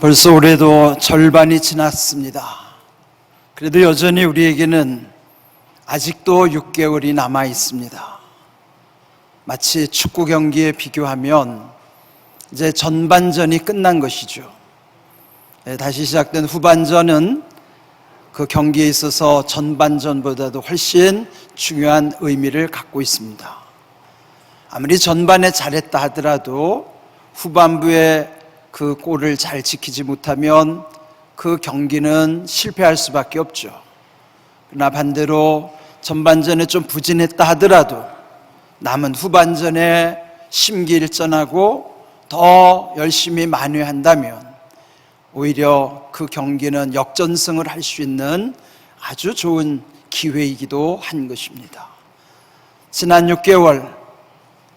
벌써 올해도 절반이 지났습니다. 그래도 여전히 우리에게는 아직도 6개월이 남아 있습니다. 마치 축구 경기에 비교하면 이제 전반전이 끝난 것이죠. 다시 시작된 후반전은 그 경기에 있어서 전반전보다도 훨씬 중요한 의미를 갖고 있습니다. 아무리 전반에 잘했다 하더라도 후반부에 그 골을 잘 지키지 못하면 그 경기는 실패할 수밖에 없죠. 그러나 반대로 전반전에 좀 부진했다 하더라도 남은 후반전에 심기일전하고 더 열심히 만회한다면 오히려 그 경기는 역전승을 할 수 있는 아주 좋은 기회이기도 한 것입니다. 지난 6개월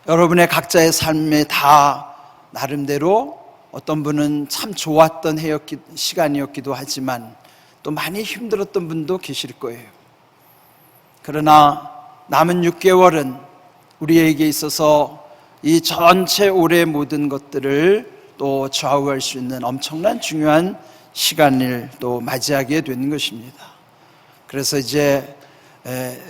여러분의 각자의 삶에 다 나름대로 어떤 분은 참 좋았던 시간이었기도 하지만 또 많이 힘들었던 분도 계실 거예요. 그러나 남은 6개월은 우리에게 있어서 이 전체 올해의 모든 것들을 또 좌우할 수 있는 엄청난 중요한 시간을 또 맞이하게 되는 것입니다. 그래서 이제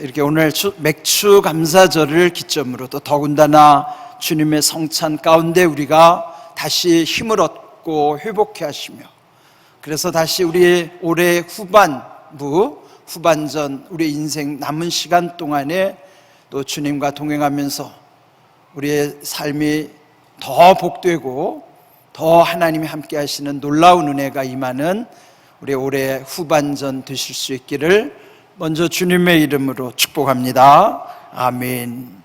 이렇게 오늘 맥주 감사절을 기점으로 또 더군다나 주님의 성찬 가운데 우리가 다시 힘을 얻고 회복해 하시며 그래서 다시 우리의 올해 후반전 우리 인생 남은 시간 동안에 또 주님과 동행하면서 우리의 삶이 더 복되고 더 하나님이 함께 하시는 놀라운 은혜가 임하는 우리 올해 후반전 되실 수 있기를 먼저 주님의 이름으로 축복합니다. 아멘.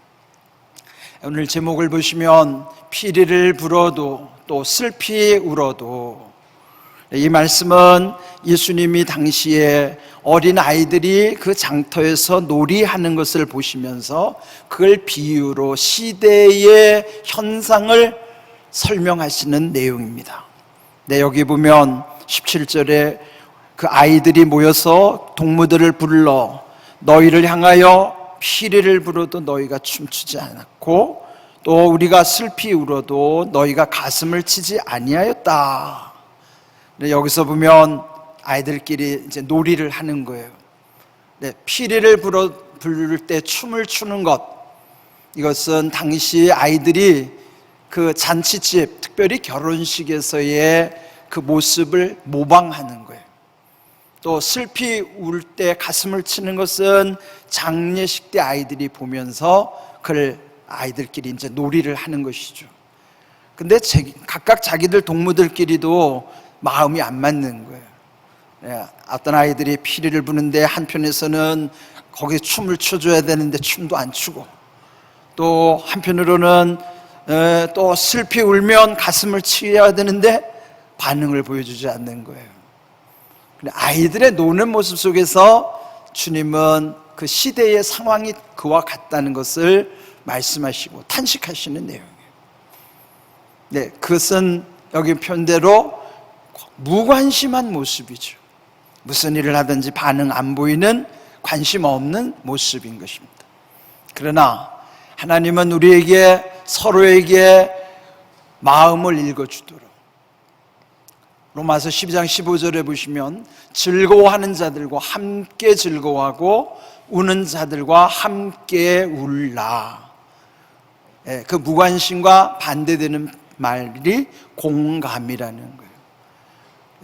오늘 제목을 보시면 피리를 불어도 또 슬피 울어도, 이 말씀은 예수님이 당시에 어린 아이들이 그 장터에서 놀이하는 것을 보시면서 그걸 비유로 시대의 현상을 설명하시는 내용입니다. 여기 보면 17절에 그 아이들이 모여서 동무들을 불러 너희를 향하여 피리를 불어도 너희가 춤추지 않았고 또 우리가 슬피 울어도 너희가 가슴을 치지 아니하였다. 여기서 보면 아이들끼리 이제 놀이를 하는 거예요. 피리를 부를 때 춤을 추는 것, 이것은 당시 아이들이 그 잔치집, 특별히 결혼식에서의 그 모습을 모방하는 거예요. 또 슬피 울 때 가슴을 치는 것은 장례식 때 아이들이 보면서 그걸 아이들끼리 이제 놀이를 하는 것이죠. 근데 각각 자기들 동무들끼리도 마음이 안 맞는 거예요. 어떤 아이들이 피리를 부는데 한편에서는 거기 춤을 춰줘야 되는데 춤도 안 추고, 또 한편으로는 또 슬피 울면 가슴을 치어야 되는데 반응을 보여주지 않는 거예요. 아이들의 노는 모습 속에서 주님은 그 시대의 상황이 그와 같다는 것을 말씀하시고 탄식하시는 내용이에요. 그것은 여기 표현대로 무관심한 모습이죠. 무슨 일을 하든지 반응 안 보이는, 관심 없는 모습인 것입니다. 그러나 하나님은 우리에게, 서로에게 마음을 읽어주도록, 로마서 12장 15절에 보시면 즐거워하는 자들과 함께 즐거워하고 우는 자들과 함께 울라. 그 무관심과 반대되는 말이 공감이라는 거예요.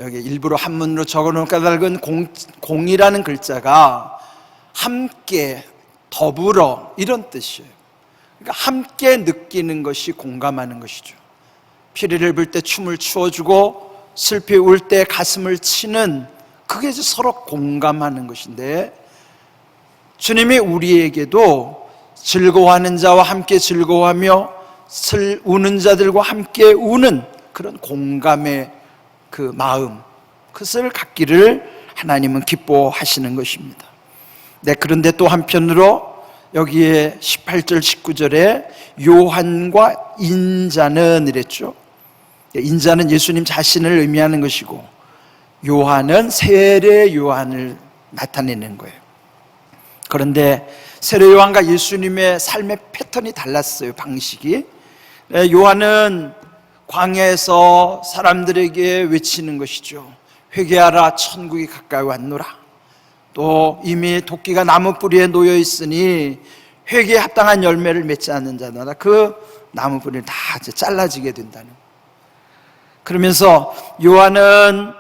여기 일부러 한문으로 적어놓은 까닭은 공이라는 글자가 함께, 더불어 이런 뜻이에요. 그러니까 함께 느끼는 것이 공감하는 것이죠. 피리를 불 때 춤을 추어주고 슬피 울 때 가슴을 치는, 그게 이제 서로 공감하는 것인데, 주님이 우리에게도 즐거워하는 자와 함께 즐거워하며 우는 자들과 함께 우는 그런 공감의 그 마음, 그것을 갖기를 하나님은 기뻐하시는 것입니다. 그런데 또 한편으로 여기에 18절 19절에 요한과 인자는 이랬죠. 인자는 예수님 자신을 의미하는 것이고 요한은 세례 요한을 나타내는 거예요. 그런데 세례 요한과 예수님의 삶의 패턴이 달랐어요. 방식이. 요한은 광야에서 사람들에게 외치는 것이죠. 회개하라, 천국이 가까이 왔노라. 또 이미 도끼가 나무 뿌리에 놓여 있으니 회개에 합당한 열매를 맺지 않는 자마다 그 나무 뿌리를 다 이제 잘라지게 된다는. 그러면서 요한은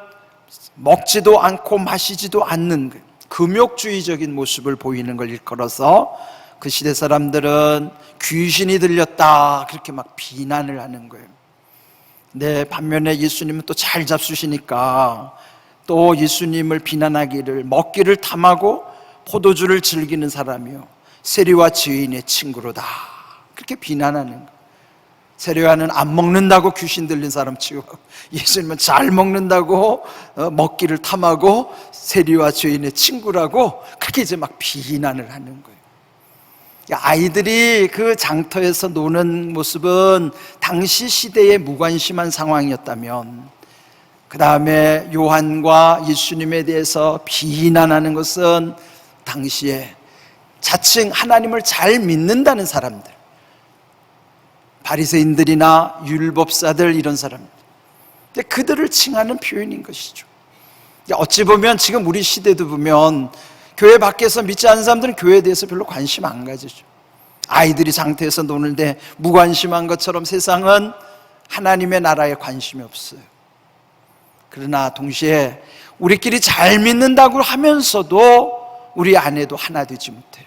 먹지도 않고 마시지도 않는 금욕주의적인 모습을 보이는 걸 일컬어서 그 시대 사람들은 귀신이 들렸다 그렇게 막 비난을 하는 거예요. 네, 반면에 예수님은 또 잘 잡수시니까 또 예수님을 비난하기를 먹기를 탐하고 포도주를 즐기는 사람이요 세리와 죄인의 친구로다 그렇게 비난하는 거예요. 세리와는 안 먹는다고 귀신 들린 사람 치고 예수님은 잘 먹는다고 먹기를 탐하고 세리와 죄인의 친구라고 그렇게 이제 막 비난을 하는 거예요. 아이들이 그 장터에서 노는 모습은 당시 시대에 무관심한 상황이었다면 그 다음에 요한과 예수님에 대해서 비난하는 것은 당시에 자칭 하나님을 잘 믿는다는 사람들, 바리새인들이나 율법사들 이런 사람들, 그들을 칭하는 표현인 것이죠. 어찌 보면 지금 우리 시대도 보면 교회 밖에서 믿지 않는 사람들은 교회에 대해서 별로 관심 안 가지죠. 아이들이 장터에서 노는데 무관심한 것처럼 세상은 하나님의 나라에 관심이 없어요. 그러나 동시에 우리끼리 잘 믿는다고 하면서도 우리 안에도 하나 되지 못해요.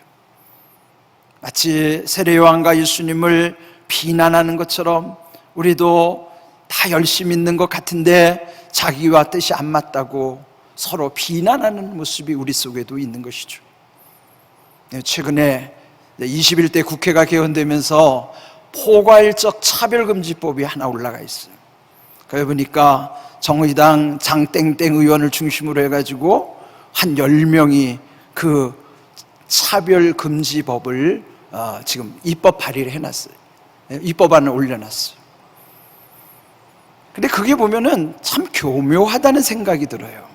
마치 세례요한과 예수님을 비난하는 것처럼 우리도 다 열심히 믿는 것 같은데 자기와 뜻이 안 맞다고 서로 비난하는 모습이 우리 속에도 있는 것이죠. 최근에 21대 국회가 개헌되면서 포괄적 차별금지법이 하나 올라가 있어요. 그래 보니까 정의당 장땡땡 의원을 중심으로 해가지고 한 10명이 그 차별금지법을 지금 입법 발의를 해놨어요. 입법안을 올려놨어요. 근데 그게 보면은 참 교묘하다는 생각이 들어요.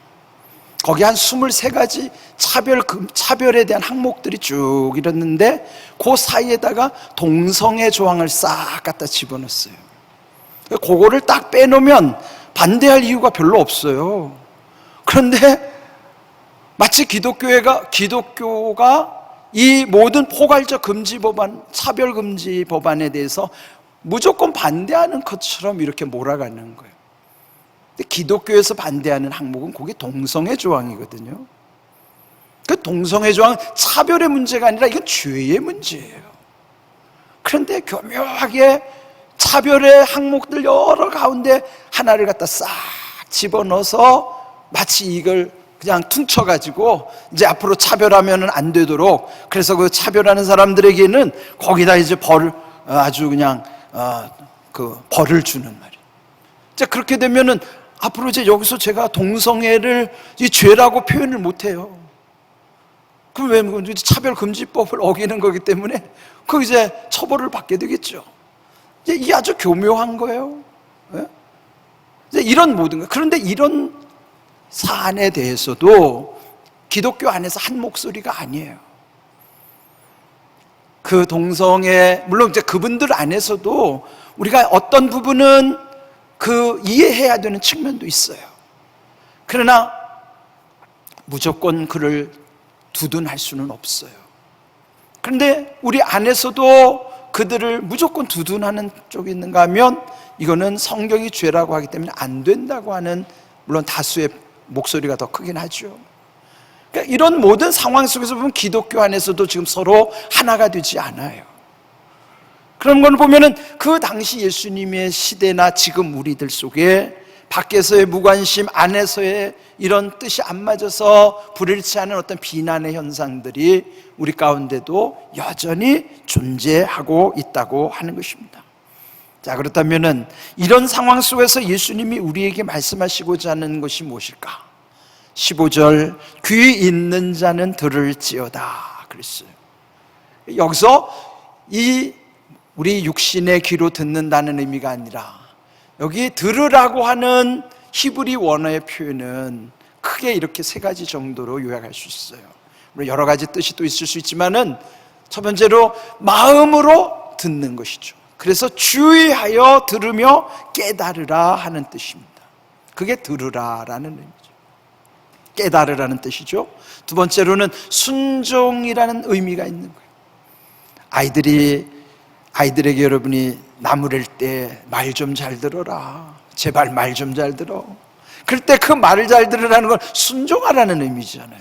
거기 한 23가지 차별에 대한 항목들이 쭉 이랬는데 그 사이에다가 동성애 조항을 싹 갖다 집어넣었어요. 그거를 딱 빼놓으면 반대할 이유가 별로 없어요. 그런데 마치 기독교가 이 모든 포괄적 금지 법안, 차별 금지 법안에 대해서 무조건 반대하는 것처럼 이렇게 몰아가는 거예요. 근데 기독교에서 반대하는 항목은 그게 동성애 조항이거든요. 그 동성애 조항은 차별의 문제가 아니라 이건 죄의 문제예요. 그런데 교묘하게 차별의 항목들 여러 가운데 하나를 갖다 싹 집어넣어서 마치 이걸 그냥 퉁쳐가지고 이제 앞으로 차별하면 안 되도록, 그래서 그 차별하는 사람들에게는 거기다 이제 아주 그냥 그 벌을 주는 말이에요. 이제 그렇게 되면은 앞으로 이제 여기서 제가 동성애를 이 죄라고 표현을 못 해요. 그럼 왜 차별금지법을 어기는 거기 때문에 그 이제 처벌을 받게 되겠죠. 이게 아주 교묘한 거예요. 이제 이런 모든 거. 그런데 이런 사안에 대해서도 기독교 안에서 한 목소리가 아니에요. 그 동성애, 물론 이제 그분들 안에서도 우리가 어떤 부분은 그 이해해야 되는 측면도 있어요. 그러나 무조건 그를 두둔할 수는 없어요. 그런데 우리 안에서도 그들을 무조건 두둔하는 쪽이 있는가 하면 이거는 성경이 죄라고 하기 때문에 안 된다고 하는, 물론 다수의 목소리가 더 크긴 하죠. 그러니까 이런 모든 상황 속에서 보면 기독교 안에서도 지금 서로 하나가 되지 않아요. 그런 걸 보면은 그 당시 예수님의 시대나 지금 우리들 속에 밖에서의 무관심, 안에서의 이런 뜻이 안 맞아서 불일치 않은 어떤 비난의 현상들이 우리 가운데도 여전히 존재하고 있다고 하는 것입니다. 자, 그렇다면은 이런 상황 속에서 예수님이 우리에게 말씀하시고자 하는 것이 무엇일까? 15절, 귀 있는 자는 들을지어다 그랬어요. 여기서 우리 육신의 귀로 듣는다는 의미가 아니라 여기 들으라고 하는 히브리 원어의 표현은 크게 이렇게 3가지 정도로 요약할 수 있어요. 물론 여러 가지 뜻이 또 있을 수 있지만은 첫 번째로 마음으로 듣는 것이죠. 그래서 주의하여 들으며 깨달으라 하는 뜻입니다. 그게 들으라라는 의미죠. 깨달으라는 뜻이죠. 두 번째로는 순종이라는 의미가 있는 거예요. 아이들에게 여러분이 나무랄 때 말 좀 잘 들어라, 제발 말 좀 잘 들어, 그럴 때 그 말을 잘 들으라는 건 순종하라는 의미잖아요.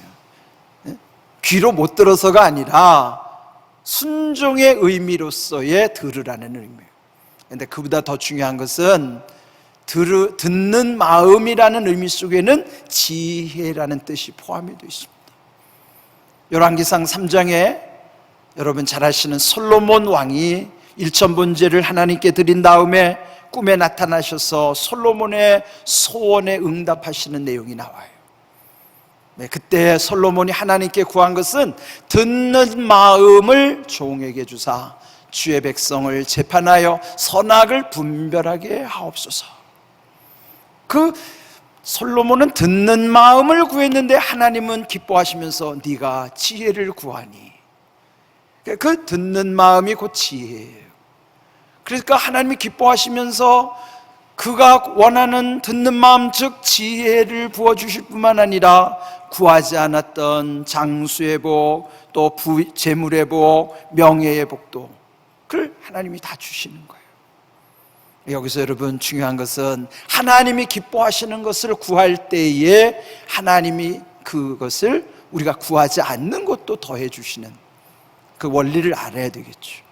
귀로 못 들어서가 아니라 순종의 의미로서의 들으라는 의미예요. 그런데 그보다 더 중요한 것은 듣는 마음이라는 의미 속에는 지혜라는 뜻이 포함이 되어 있습니다. 열왕기상 3장에 여러분 잘 아시는 솔로몬 왕이 일천번제를 하나님께 드린 다음에 꿈에 나타나셔서 솔로몬의 소원에 응답하시는 내용이 나와요. 그때 솔로몬이 하나님께 구한 것은 듣는 마음을 종에게 주사 주의 백성을 재판하여 선악을 분별하게 하옵소서. 그 솔로몬은 듣는 마음을 구했는데 하나님은 기뻐하시면서 네가 지혜를 구하니, 그 듣는 마음이 곧 지혜예요. 그러니까 하나님이 기뻐하시면서 그가 원하는 듣는 마음, 즉 지혜를 부어주실 뿐만 아니라 구하지 않았던 장수의 복, 또 재물의 복, 명예의 복도 그걸 하나님이 다 주시는 거예요. 여기서 여러분 중요한 것은 하나님이 기뻐하시는 것을 구할 때에 하나님이 그것을 우리가 구하지 않는 것도 더해 주시는 그 원리를 알아야 되겠죠.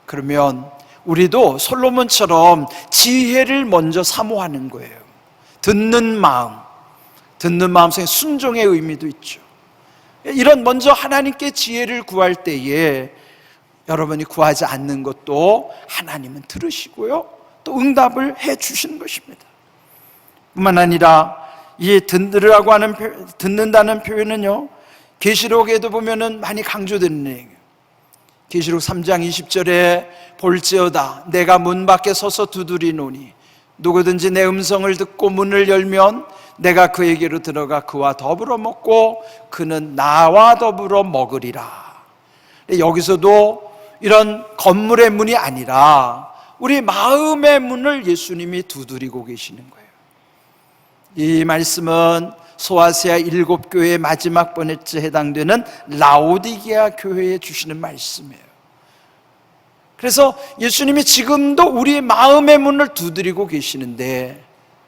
그러면 우리도 솔로몬처럼 지혜를 먼저 사모하는 거예요. 듣는 마음 속에 순종의 의미도 있죠. 이런 먼저 하나님께 지혜를 구할 때에 여러분이 구하지 않는 것도 하나님은 들으시고요, 또 응답을 해 주시는 것입니다. 뿐만 아니라 이 듣는다는 표현은요, 계시록에도 보면은 많이 강조되는 내용이에요. 계시록 3장 20절에 볼지어다 내가 문 밖에 서서 두드리노니 누구든지 내 음성을 듣고 문을 열면 내가 그에게로 들어가 그와 더불어 먹고 그는 나와 더불어 먹으리라. 여기서도 이런 건물의 문이 아니라 우리 마음의 문을 예수님이 두드리고 계시는 거예요. 이 말씀은 소아시아 7교회의 마지막 번째 해당되는 라오디게아 교회에 주시는 말씀이에요. 그래서 예수님이 지금도 우리 마음의 문을 두드리고 계시는데,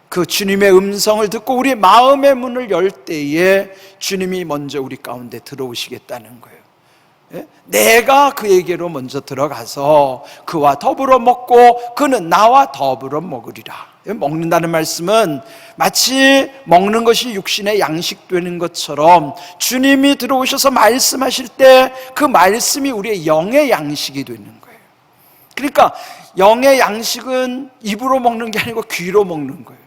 그 주님의 음성을 듣고 우리 마음의 문을 열 때에 주님이 먼저 우리 가운데 들어오시겠다는 거예요. 내가 그에게로 먼저 들어가서 그와 더불어 먹고 그는 나와 더불어 먹으리라. 먹는다는 말씀은 마치 먹는 것이 육신의 양식 되는 것처럼 주님이 들어오셔서 말씀하실 때 그 말씀이 우리의 영의 양식이 되는 거예요. 그러니까 영의 양식은 입으로 먹는 게 아니고 귀로 먹는 거예요.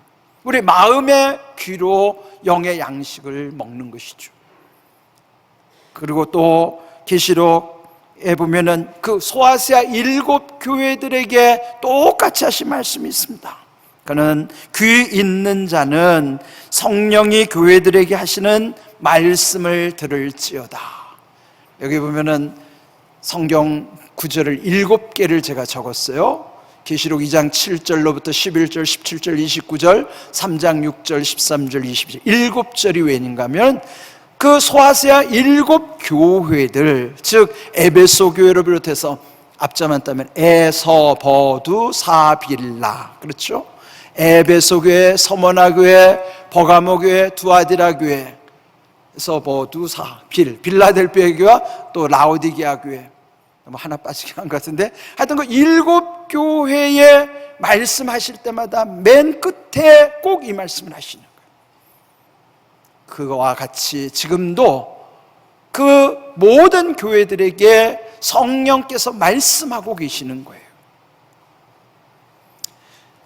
우리 마음의 귀로 영의 양식을 먹는 것이죠. 그리고 또 계시록에 보면은 그 소아시아 7교회들에게 똑같이 하신 말씀이 있습니다. 그는 귀 있는 자는 성령이 교회들에게 하시는 말씀을 들을지어다. 여기 보면은 성경 구절을 7개를 제가 적었어요. 계시록 2장 7절로부터 11절, 17절, 29절, 3장 6절, 13절, 20절 7절이 웬인가 하면 그 소아시아 7교회들, 즉 에베소 교회를 비롯해서 앞자만 따면 에서버두 사빌라, 그렇죠? 에베소 교회, 서머나 교회, 버가모 교회, 두아디라 교회, 에서버두 사빌, 빌라델피아 교회와 또 라오디게아 교회, 뭐 하나 빠지긴 한 것 같은데, 하여튼 그 7교회에 말씀하실 때마다 맨 끝에 꼭 이 말씀을 하시는 거예요. 그거와 같이 지금도 그 모든 교회들에게 성령께서 말씀하고 계시는 거예요.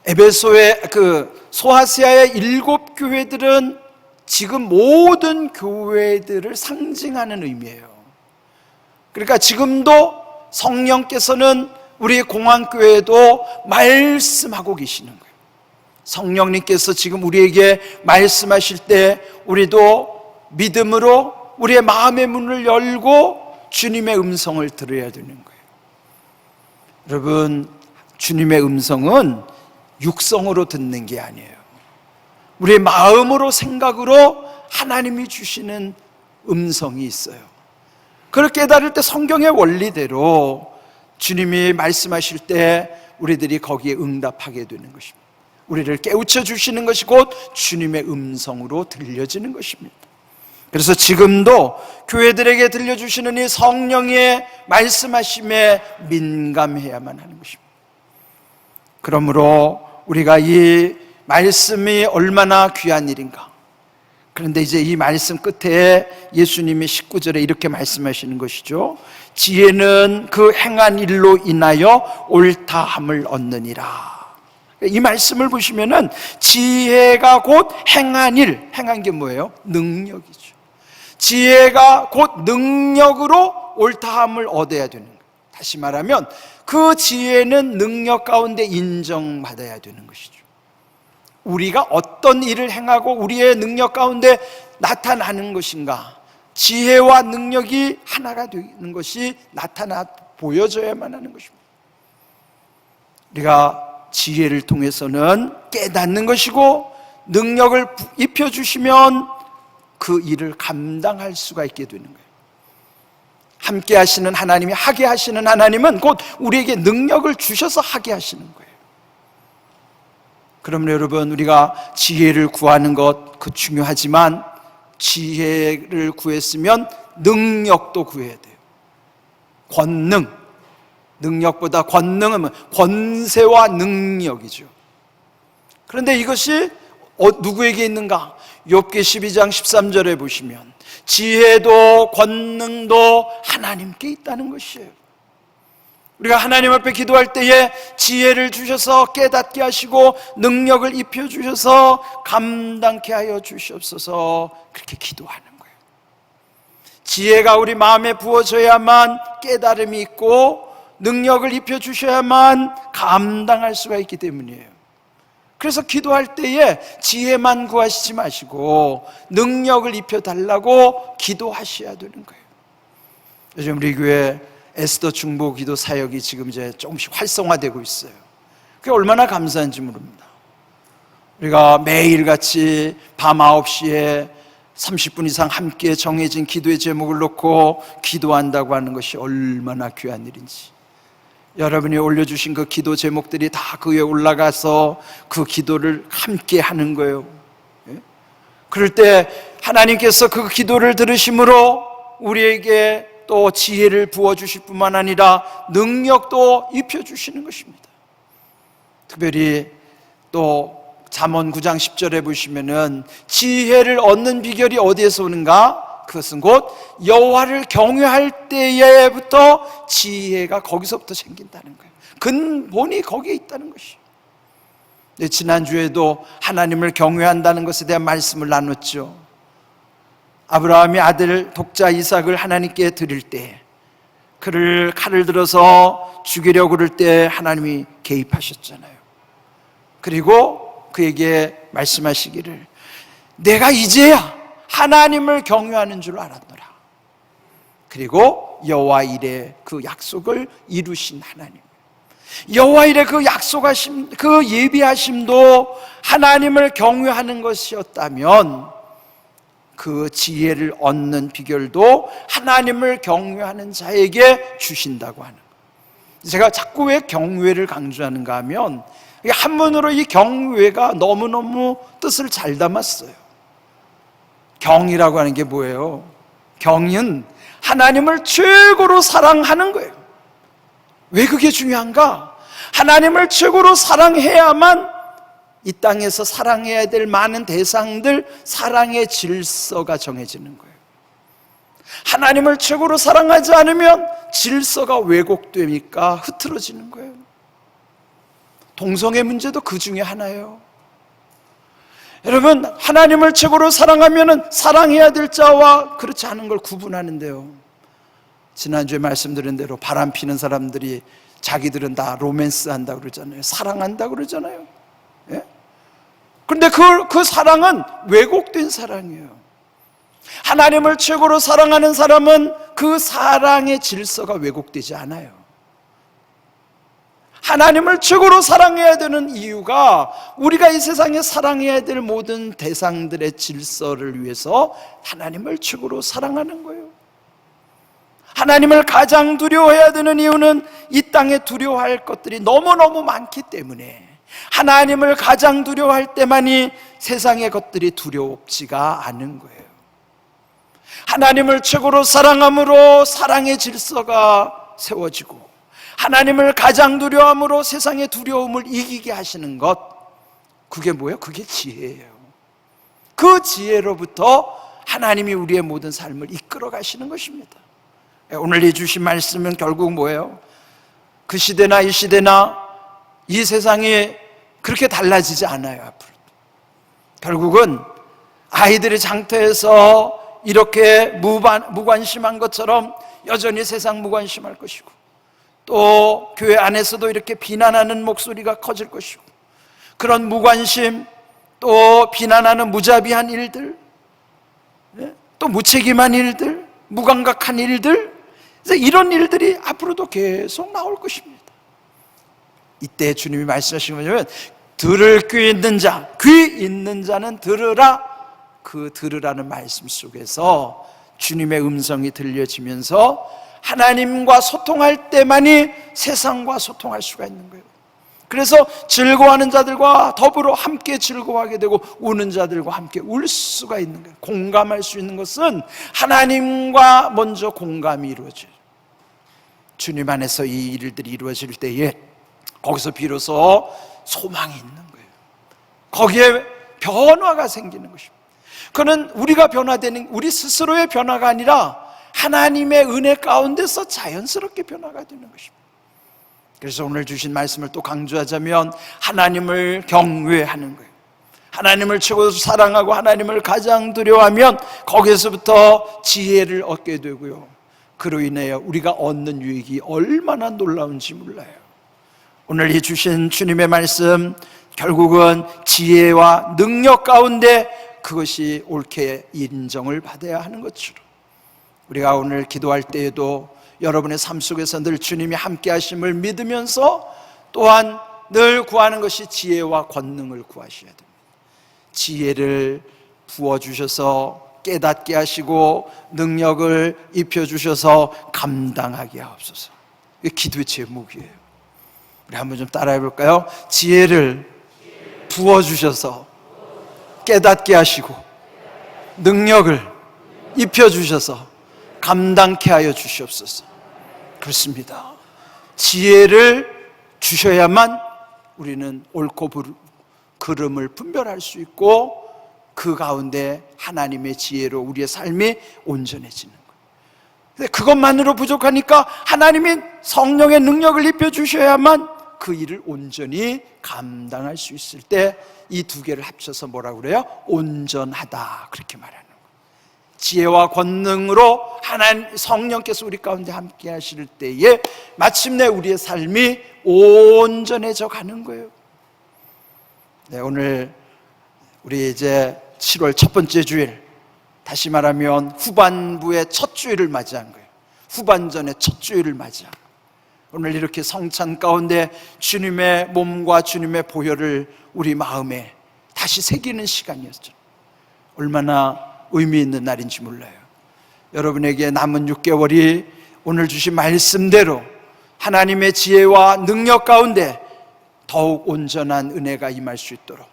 에베소의 그 소아시아의 7교회들은 지금 모든 교회들을 상징하는 의미예요. 그러니까 지금도 성령께서는 우리 공항교회에도 말씀하고 계시는 거예요. 성령님께서 지금 우리에게 말씀하실 때 우리도 믿음으로 우리의 마음의 문을 열고 주님의 음성을 들어야 되는 거예요. 여러분, 주님의 음성은 육성으로 듣는 게 아니에요. 우리의 마음으로, 생각으로 하나님이 주시는 음성이 있어요. 그걸 깨달을 때 성경의 원리대로 주님이 말씀하실 때 우리들이 거기에 응답하게 되는 것입니다. 우리를 깨우쳐 주시는 것이 곧 주님의 음성으로 들려지는 것입니다. 그래서 지금도 교회들에게 들려주시는 이 성령의 말씀하심에 민감해야만 하는 것입니다. 그러므로 우리가 이 말씀이 얼마나 귀한 일인가. 그런데 이제 이 말씀 끝에 예수님이 19절에 이렇게 말씀하시는 것이죠. 지혜는 그 행한 일로 인하여 옳다함을 얻느니라. 이 말씀을 보시면은 지혜가 곧 행한 일, 행한 게 뭐예요? 능력이죠. 지혜가 곧 능력으로 옳다함을 얻어야 되는 거예요. 다시 말하면 그 지혜는 능력 가운데 인정받아야 되는 것이죠. 우리가 어떤 일을 행하고 우리의 능력 가운데 나타나는 것인가, 지혜와 능력이 하나가 되는 것이 나타나 보여져야만 하는 것입니다. 우리가 지혜를 통해서는 깨닫는 것이고 능력을 입혀주시면 그 일을 감당할 수가 있게 되는 거예요. 함께 하시는 하나님이, 하게 하시는 하나님은 곧 우리에게 능력을 주셔서 하게 하시는 거예요. 그러면 여러분, 우리가 지혜를 구하는 것 그 중요하지만 지혜를 구했으면 능력도 구해야 돼요. 권능, 능력보다 권능은 권세와 능력이죠. 그런데 이것이 누구에게 있는가? 욥기 12장 13절에 보시면 지혜도 권능도 하나님께 있다는 것이에요. 우리가 하나님 앞에 기도할 때에 지혜를 주셔서 깨닫게 하시고 능력을 입혀주셔서 감당케 하여 주시옵소서, 그렇게 기도하는 거예요. 지혜가 우리 마음에 부어져야만 깨달음이 있고 능력을 입혀주셔야만 감당할 수가 있기 때문이에요. 그래서 기도할 때에 지혜만 구하시지 마시고 능력을 입혀달라고 기도하셔야 되는 거예요. 요즘 우리 교회 에스더 중보 기도 사역이 지금 이제 조금씩 활성화되고 있어요. 그게 얼마나 감사한지 모릅니다. 우리가 매일같이 밤 9시에 30분 이상 함께 정해진 기도의 제목을 놓고 기도한다고 하는 것이 얼마나 귀한 일인지. 여러분이 올려주신 그 기도 제목들이 다 그 위에 올라가서 그 기도를 함께 하는 거예요. 그럴 때 하나님께서 그 기도를 들으심으로 우리에게 또 지혜를 부어주실 뿐만 아니라 능력도 입혀주시는 것입니다. 특별히 또 잠언 9장 10절에 보시면은 지혜를 얻는 비결이 어디에서 오는가? 그것은 곧 여호와를 경외할 때에부터 지혜가 거기서부터 생긴다는 거예요. 근본이 거기에 있다는 것이에요. 지난주에도 하나님을 경외한다는 것에 대한 말씀을 나눴죠. 아브라함이 아들 독자 이삭을 하나님께 드릴 때 그를 칼을 들어서 죽이려고 그럴 때 하나님이 개입하셨잖아요. 그리고 그에게 말씀하시기를 내가 이제야 하나님을 경외하는 줄 알았노라. 그리고 여호와 일에 그 약속을 이루신 하나님, 여호와 일에 그 약속하심, 그 예비하심도 하나님을 경외하는 것이었다면 그 지혜를 얻는 비결도 하나님을 경외하는 자에게 주신다고 하는 거예요. 제가 자꾸 왜 경외를 강조하는가 하면 한문으로 이 경외가 너무너무 뜻을 잘 담았어요. 경이라고 하는 게 뭐예요? 경은 하나님을 최고로 사랑하는 거예요. 왜 그게 중요한가? 하나님을 최고로 사랑해야만 이 땅에서 사랑해야 될 많은 대상들, 사랑의 질서가 정해지는 거예요. 하나님을 최고로 사랑하지 않으면 질서가 왜곡되니까 흐트러지는 거예요. 동성애 문제도 그 중에 하나예요. 여러분, 하나님을 최고로 사랑하면은 사랑해야 될 자와 그렇지 않은 걸 구분하는데요. 지난주에 말씀드린 대로 바람 피는 사람들이 자기들은 다 로맨스 한다고 그러잖아요. 사랑한다고 그러잖아요. 예? 그런데 그 사랑은 왜곡된 사랑이에요. 하나님을 최고로 사랑하는 사람은 그 사랑의 질서가 왜곡되지 않아요. 하나님을 최고로 사랑해야 되는 이유가 우리가 이 세상에 사랑해야 될 모든 대상들의 질서를 위해서 하나님을 최고로 사랑하는 거예요. 하나님을 가장 두려워해야 되는 이유는 이 땅에 두려워할 것들이 너무너무 많기 때문에 하나님을 가장 두려워할 때만이 세상의 것들이 두렵지가 않은 거예요. 하나님을 최고로 사랑함으로 사랑의 질서가 세워지고 하나님을 가장 두려워함으로 세상의 두려움을 이기게 하시는 것, 그게 뭐예요? 그게 지혜예요. 그 지혜로부터 하나님이 우리의 모든 삶을 이끌어 가시는 것입니다. 오늘 이 주신 말씀은 결국 뭐예요? 그 시대나 이 시대나 이 세상이 그렇게 달라지지 않아요. 앞으로 결국은 아이들이 장터에서 이렇게 무관심한 것처럼 여전히 세상 무관심할 것이고, 또 교회 안에서도 이렇게 비난하는 목소리가 커질 것이고, 그런 무관심, 또 비난하는 무자비한 일들, 또 무책임한 일들, 무감각한 일들, 이런 일들이 앞으로도 계속 나올 것입니다. 이때 주님이 말씀하시는 뭐냐면, 들을 귀 있는 자, 귀 있는 자는 들으라. 그 들으라는 말씀 속에서 주님의 음성이 들려지면서 하나님과 소통할 때만이 세상과 소통할 수가 있는 거예요. 그래서 즐거워하는 자들과 더불어 함께 즐거워하게 되고 우는 자들과 함께 울 수가 있는 거예요. 공감할 수 있는 것은 하나님과 먼저 공감이 이루어져요. 주님 안에서 이 일들이 이루어질 때에 거기서 비로소 소망이 있는 거예요. 거기에 변화가 생기는 것입니다. 그는 우리가 변화되는, 우리 스스로의 변화가 아니라 하나님의 은혜 가운데서 자연스럽게 변화가 되는 것입니다. 그래서 오늘 주신 말씀을 또 강조하자면 하나님을 경외하는 거예요. 하나님을 최고로 사랑하고 하나님을 가장 두려워하면 거기에서부터 지혜를 얻게 되고요, 그로 인하여 우리가 얻는 유익이 얼마나 놀라운지 몰라요. 오늘 이 주신 주님의 말씀, 결국은 지혜와 능력 가운데 그것이 옳게 인정을 받아야 하는 것처럼, 우리가 오늘 기도할 때에도 여러분의 삶 속에서 늘 주님이 함께 하심을 믿으면서 또한 늘 구하는 것이 지혜와 권능을 구하셔야 됩니다. 지혜를 부어주셔서 깨닫게 하시고 능력을 입혀주셔서 감당하게 하옵소서. 이게 기도의 제목이에요. 우리 한번 좀 따라해 볼까요? 지혜를 부어주셔서 깨닫게 하시고 능력을 입혀주셔서 감당케 하여 주시옵소서. 그렇습니다. 지혜를 주셔야만 우리는 옳고 그름을 분별할 수 있고 그 가운데 하나님의 지혜로 우리의 삶이 온전해지는 거예요. 근데 그것만으로 부족하니까 하나님이 성령의 능력을 입혀주셔야만 그 일을 온전히 감당할 수 있을 때 이 두 개를 합쳐서 뭐라고 그래요? 온전하다, 그렇게 말하는 거예요. 지혜와 권능으로 하나님 성령께서 우리 가운데 함께 하실 때에 마침내 우리의 삶이 온전해져 가는 거예요. 네, 오늘 우리 이제 7월 첫 번째 주일, 다시 말하면 후반부의 첫 주일을 맞이한 거예요. 후반전의 첫 주일을 맞이한 거예요. 오늘 이렇게 성찬 가운데 주님의 몸과 주님의 보혈을 우리 마음에 다시 새기는 시간이었죠. 얼마나 의미 있는 날인지 몰라요. 여러분에게 남은 6개월이 오늘 주신 말씀대로 하나님의 지혜와 능력 가운데 더욱 온전한 은혜가 임할 수 있도록,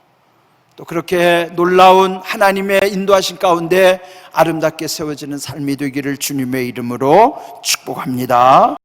또 그렇게 놀라운 하나님의 인도하신 가운데 아름답게 세워지는 삶이 되기를 주님의 이름으로 축복합니다.